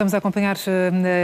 Estamos a acompanhar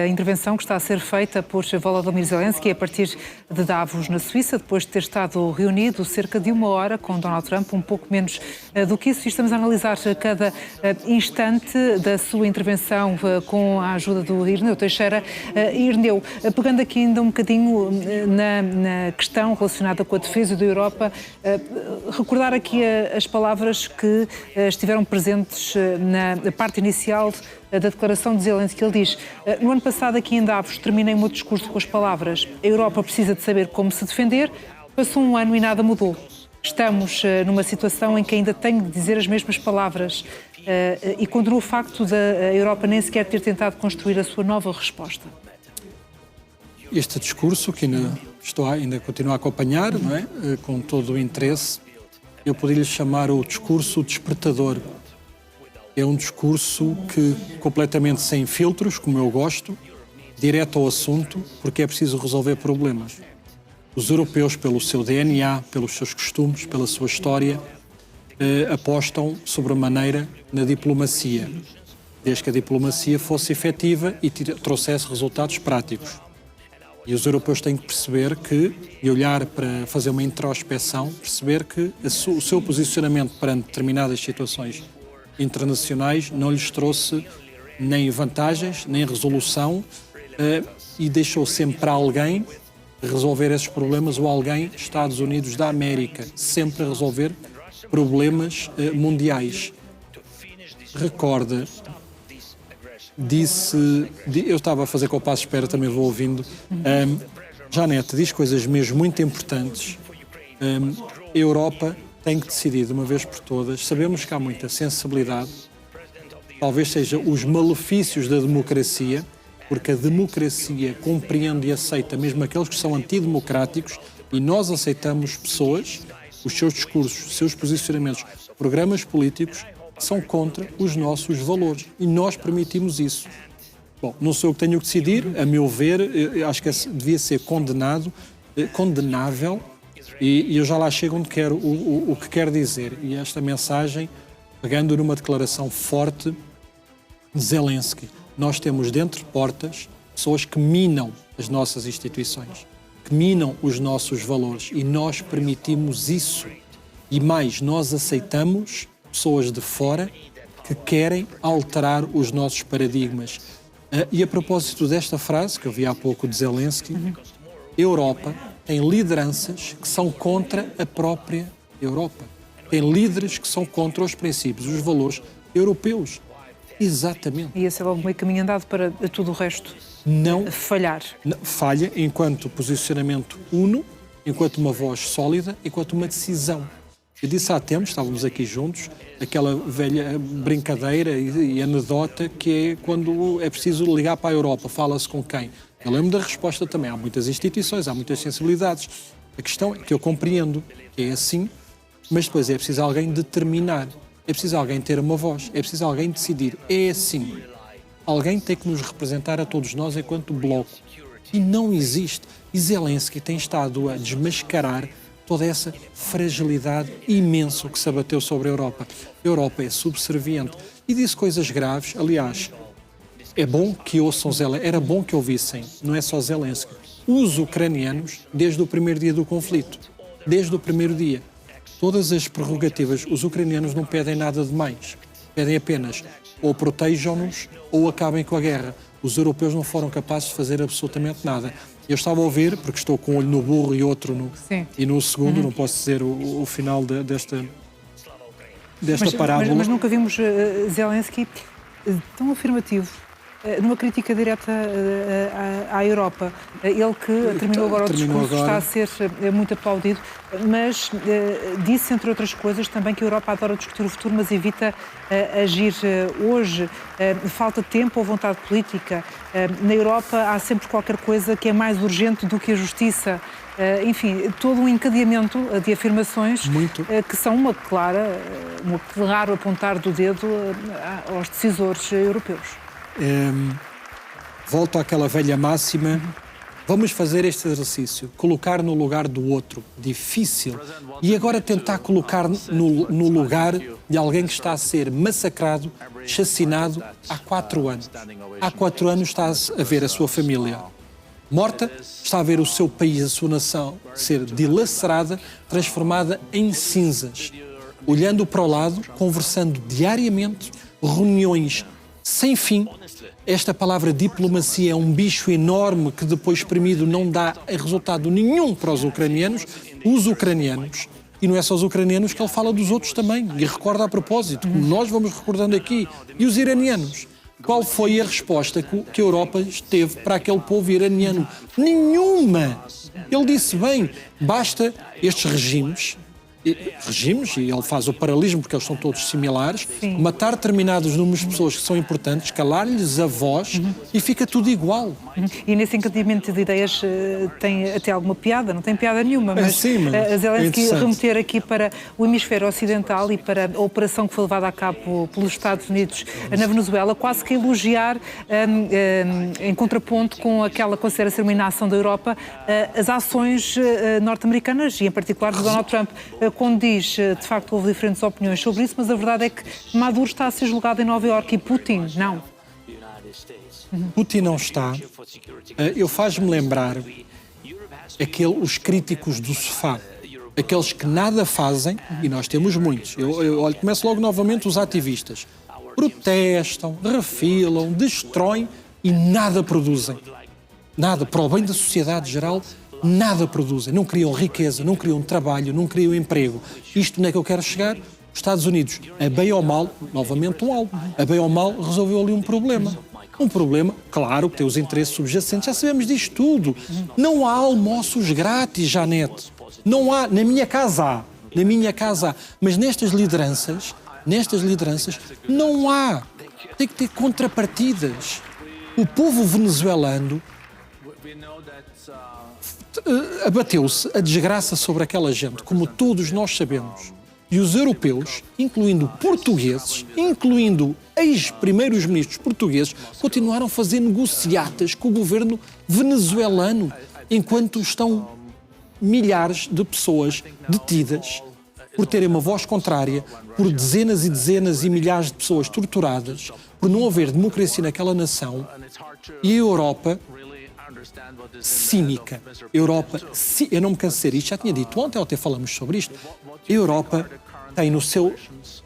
a intervenção que está a ser feita por Volodymyr Zelensky a partir de Davos, na Suíça, depois de ter estado reunido cerca de 1 hora com Donald Trump, um pouco menos do que isso. E estamos a analisar cada instante da sua intervenção com a ajuda do Irineu Teixeira. Irineu, pegando aqui ainda um bocadinho na questão relacionada com a defesa da Europa, recordar aqui as palavras que estiveram presentes na parte inicial da declaração de Zelensky. Ele diz: no ano passado aqui em Davos terminei o meu discurso com as palavras "a Europa precisa de saber como se defender". Passou um ano e nada mudou. Estamos numa situação em que ainda tenho de dizer as mesmas palavras e condeno o facto da Europa nem sequer ter tentado construir a sua nova resposta. Este discurso, que ainda continuo a acompanhar, não é? Com todo o interesse, eu poderia lhe chamar o discurso despertador. É um discurso que, completamente sem filtros, como eu gosto, direto ao assunto, porque é preciso resolver problemas. Os europeus, pelo seu DNA, pelos seus costumes, pela sua história, apostam sobremaneira na diplomacia, desde que a diplomacia fosse efetiva e trouxesse resultados práticos. E os europeus têm que perceber e olhar para fazer uma introspeção, perceber que o seu posicionamento perante determinadas situações internacionais não lhes trouxe nem vantagens, nem resolução, e deixou sempre para alguém resolver esses problemas, ou alguém, Estados Unidos da América, sempre a resolver problemas mundiais. Recorda, eu estava a fazer compasso de espera, também vou ouvindo, Janete diz coisas mesmo muito importantes. A Europa tem que decidir de uma vez por todas. Sabemos que há muita sensibilidade, talvez seja os malefícios da democracia, porque a democracia compreende e aceita mesmo aqueles que são antidemocráticos, e nós aceitamos pessoas, os seus discursos, os seus posicionamentos, programas políticos que são contra os nossos valores, e nós permitimos isso. Bom, não sou eu que tenho que decidir, a meu ver, eu acho que devia ser condenável. E eu já lá chego onde quero, o que quero dizer. E esta mensagem, pegando numa declaração forte de Zelensky, nós temos dentro de portas pessoas que minam as nossas instituições, que minam os nossos valores, e nós permitimos isso. E mais, nós aceitamos pessoas de fora que querem alterar os nossos paradigmas. E a propósito desta frase, que eu vi há pouco de Zelensky, Europa tem lideranças que são contra a própria Europa. Tem líderes que são contra os princípios, os valores europeus. Exatamente. E esse é logo meio caminho andado para tudo o resto não falhar. Falha enquanto posicionamento uno, enquanto uma voz sólida, enquanto uma decisão. Eu disse há tempos, estávamos aqui juntos, aquela velha brincadeira e anedota que é quando é preciso ligar para a Europa, fala-se com quem? Eu lembro da resposta também. Há muitas instituições, há muitas sensibilidades. A questão é que eu compreendo que é assim, mas depois é preciso alguém determinar, é preciso alguém ter uma voz, é preciso alguém decidir. É assim. Alguém tem que nos representar a todos nós enquanto bloco. E não existe. E Zelensky tem estado a desmascarar toda essa fragilidade imensa que se abateu sobre a Europa. A Europa é subserviente e disse coisas graves. Aliás, é bom que ouçam Zelensky, era bom que ouvissem, não é só Zelensky, os ucranianos desde o primeiro dia do conflito, desde o primeiro dia. Todas as prerrogativas, os ucranianos não pedem nada de mais, pedem apenas ou protejam-nos ou acabem com a guerra. Os europeus não foram capazes de fazer absolutamente nada. Eu estava a ouvir, porque estou com um olho no burro e outro no segundo, não posso dizer o final desta parábola. Mas nunca vimos Zelensky tão afirmativo numa crítica direta à Europa. Ele que terminou agora o discurso, está a ser muito aplaudido, mas disse, entre outras coisas, também que a Europa adora discutir o futuro, mas evita agir hoje. Falta tempo ou vontade política. Na Europa há sempre qualquer coisa que é mais urgente do que a justiça. Enfim, todo um encadeamento de afirmações que são um claro apontar do dedo aos decisores europeus. Volto àquela velha máxima, Vamos fazer este exercício, colocar no lugar do outro, difícil, e agora tentar colocar no lugar de alguém que está a ser massacrado, chacinado há 4 anos. Há 4 anos está a ver a sua família morta, está a ver o seu país, a sua nação ser dilacerada, transformada em cinzas. Olhando para o lado, conversando diariamente, reuniões sem fim. Esta palavra diplomacia é um bicho enorme que depois espremido não dá resultado nenhum para os ucranianos, e não é só os ucranianos que ele fala dos outros também, e recorda a propósito, como nós vamos recordando aqui, e os iranianos. Qual foi a resposta que a Europa teve para aquele povo iraniano? Nenhuma! Ele disse bem, basta estes regimes, e ele faz o paralelismo porque eles são todos similares, matar determinados números de pessoas que são importantes, calar-lhes a voz e fica tudo igual. E nesse encadeamento de ideias tem até alguma piada, não tem piada nenhuma, mas Zelensky remeter aqui para o hemisfério ocidental e para a operação que foi levada a cabo pelos Estados Unidos na Venezuela, quase que elogiar, em contraponto com aquela que considera ser uma inação da Europa, as ações norte-americanas e em particular de Donald Trump. Quando diz, de facto, houve diferentes opiniões sobre isso, mas a verdade é que Maduro está a ser julgado em Nova Iorque e Putin não. Putin não está. Eu faz-me lembrar os críticos do sofá, aqueles que nada fazem, e nós temos muitos. Olha, começo logo novamente os ativistas. Protestam, refilam, destroem e nada produzem. Nada, para o bem da sociedade geral, nada produzem, não criam riqueza, não criam trabalho, não criam emprego. Isto não é que eu quero chegar? Os Estados Unidos, a bem ou mal, novamente um algo, a bem ou mal resolveu ali um problema. Um problema, claro, que tem os interesses subjacentes, já sabemos disto tudo. Não há almoços grátis, Janete. Não há, na minha casa há, mas nestas lideranças não há. Tem que ter contrapartidas. O povo venezuelano abateu-se a desgraça sobre aquela gente, como todos nós sabemos. E os europeus, incluindo portugueses, incluindo ex-primeiros ministros portugueses, continuaram a fazer negociatas com o governo venezuelano, enquanto estão milhares de pessoas detidas por terem uma voz contrária, por dezenas e dezenas e milhares de pessoas torturadas, por não haver democracia naquela nação, e a Europa cínica. Eu não me canso de dizer isto, já tinha dito ontem, até falamos sobre isto. A Europa tem no seu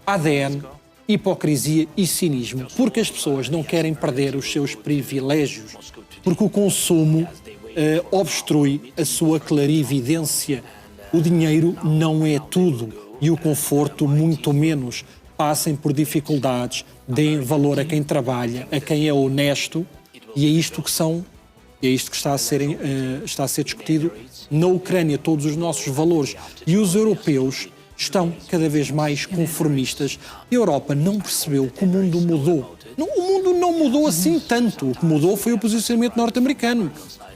ADN hipocrisia e cinismo, porque as pessoas não querem perder os seus privilégios, porque o consumo obstrui a sua clarividência. O dinheiro não é tudo e o conforto muito menos. Passem por dificuldades, deem valor a quem trabalha, a quem é honesto, e é isto que está a ser discutido na Ucrânia, todos os nossos valores. E os europeus estão cada vez mais conformistas. A Europa não percebeu que o mundo mudou. O mundo não mudou assim tanto. O que mudou foi o posicionamento norte-americano.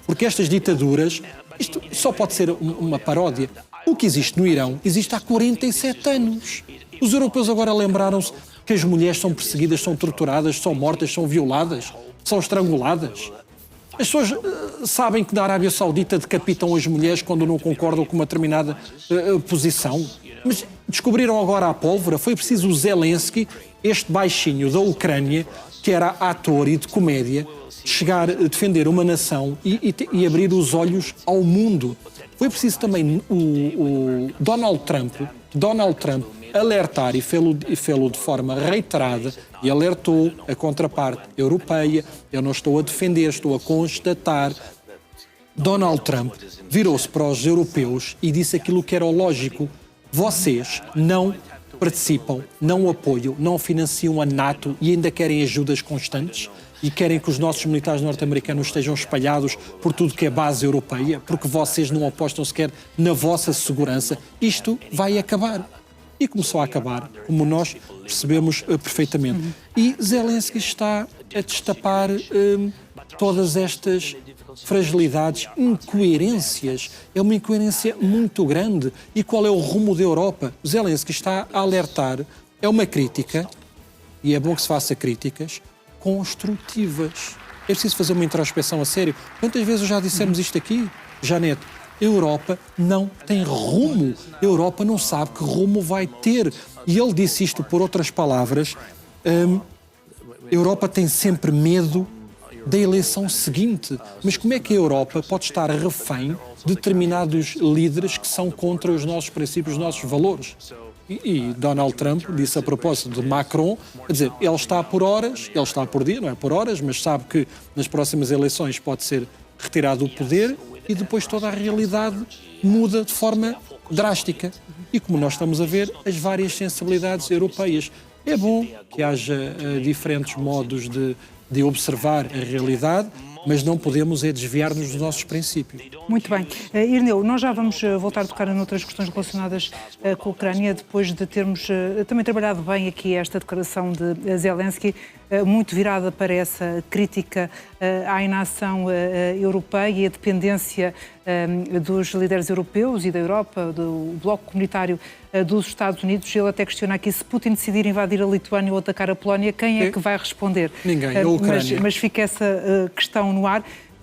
Porque estas ditaduras, isto só pode ser uma paródia. O que existe no Irão existe há 47 anos. Os europeus agora lembraram-se que as mulheres são perseguidas, são torturadas, são mortas, são violadas, são estranguladas. As pessoas sabem que na Arábia Saudita decapitam as mulheres quando não concordam com uma determinada posição. Mas descobriram agora a pólvora. Foi preciso o Zelensky, este baixinho da Ucrânia, que era ator e de comédia, chegar a defender uma nação e abrir os olhos ao mundo. Foi preciso também o Donald Trump alertar, e fê-lo de forma reiterada, e alertou a contraparte europeia. Eu não estou a defender, estou a constatar. Donald Trump virou-se para os europeus e disse aquilo que era o lógico. Vocês não participam, não apoiam, não financiam a NATO e ainda querem ajudas constantes e querem que os nossos militares norte-americanos estejam espalhados por tudo que é base europeia, porque vocês não apostam sequer na vossa segurança. Isto vai acabar. E começou a acabar, como nós percebemos perfeitamente. E Zelensky está a destapar todas estas fragilidades, incoerências. É uma incoerência muito grande. E qual é o rumo da Europa? Zelensky está a alertar. É uma crítica, e é bom que se faça críticas, construtivas. É preciso fazer uma introspeção a sério. Quantas vezes já dissemos isto aqui, Janete? A Europa não tem rumo. A Europa não sabe que rumo vai ter. E ele disse isto por outras palavras. A Europa tem sempre medo da eleição seguinte. Mas como é que a Europa pode estar refém de determinados líderes que são contra os nossos princípios, os nossos valores? E Donald Trump disse a propósito de Macron, quer dizer, ele está por horas, ele está por dia, não é por horas, mas sabe que nas próximas eleições pode ser retirado o poder e depois toda a realidade muda de forma drástica. E como nós estamos a ver, as várias sensibilidades europeias. É bom que haja diferentes modos de observar a realidade, mas não podemos desviar-nos dos nossos princípios. Muito bem. Irineu, nós já vamos voltar a tocar noutras questões relacionadas com a Ucrânia, depois de termos também trabalhado bem aqui esta declaração de Zelensky, muito virada para essa crítica à inação europeia e a dependência dos líderes europeus e da Europa, do bloco comunitário dos Estados Unidos. Ele até questiona aqui, se Putin decidir invadir a Lituânia ou atacar a Polónia, quem é que vai responder? Ninguém, a Ucrânia. Mas fica essa questão no ar.